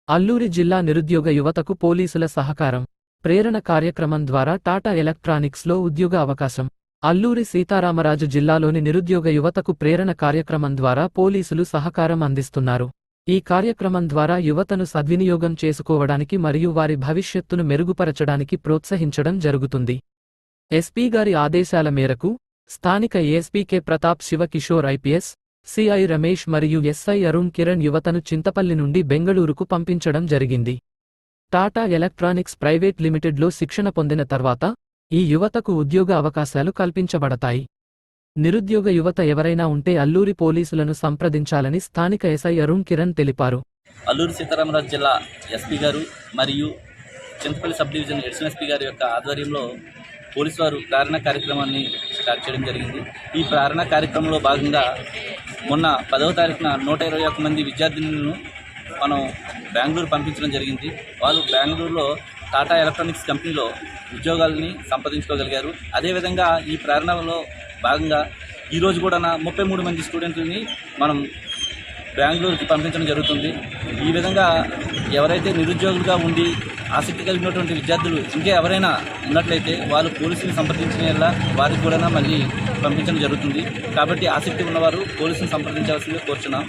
అల్లూరి జిల్లా నిరుద్యోగ యువతకు పోలీసుల సహకారం. ప్రేరణ కార్యక్రమం ద్వారా టాటా ఎలక్ట్రానిక్స్లో ఉద్యోగ అవకాశం. అల్లూరి సీతారామరాజు జిల్లాలోని నిరుద్యోగ యువతకు ప్రేరణ కార్యక్రమం ద్వారా పోలీసులు సహకారం అందిస్తున్నారు. ఈ కార్యక్రమం ద్వారా యువతను సద్వినియోగం చేసుకోవడానికి మరియు వారి భవిష్యత్తును మెరుగుపరచడానికి ప్రోత్సహించడం జరుగుతుంది. ఎస్పీ గారి ఆదేశాల మేరకు స్థానిక ASP K Pratap Shiva Kishore IPS, CI Ramesh మరియు ఎస్ఐ అరుణ్ కిరణ్ యువతను చింతపల్లి నుండి బెంగళూరుకు పంపించడం జరిగింది. టాటా ఎలక్ట్రానిక్స్ ప్రైవేట్ లిమిటెడ్లో శిక్షణ పొందిన తర్వాత ఈ యువతకు ఉద్యోగ అవకాశాలు కల్పించబడతాయి. నిరుద్యోగ యువత ఎవరైనా ఉంటే అల్లూరి పోలీసులను సంప్రదించాలని స్థానిక ఎస్ఐ అరుణ్ కిరణ్ తెలిపారు. అల్లూరి సీతారామరాజు జిల్లా ఎస్పీ గారు మరియు Chintapalli sub division additional SP గారి యొక్క ఆధ్వర్యంలో పోలీసు వారు ప్రేరణ కార్యక్రమాన్ని స్టార్ట్ చేయడం జరిగింది. ఈ ప్రేరణ కార్యక్రమంలో భాగంగా మొన్న 10వ తారీఖున 121 మంది విద్యార్థినులను మనం బెంగళూరు పంపించడం జరిగింది. వాళ్ళు బెంగళూరులో టాటా ఎలక్ట్రానిక్స్ కంపెనీలో ఉద్యోగాలని సంపాదించుకోగలిగారు. అదేవిధంగా ఈ ప్రేరణలో భాగంగా ఈరోజు కూడా 33 మంది స్టూడెంట్లని మనం బెంగళూరుకి పంపించడం జరుగుతుంది. ఈ విధంగా ఎవరైతే నిరుద్యోగులుగా ఉండి ఆసక్తి కలిగినటువంటి విద్యార్థులు ఇంకా ఎవరైనా ఉన్నట్లయితే వాళ్ళు పోలీసుని సంప్రదించిన వారికి కూడా మళ్ళీ పంపించడం జరుగుతుంది. కాబట్టి ఆసక్తి ఉన్నవారు పోలీసుని సంప్రదించాల్సిందిగా కోరుచున్నాం.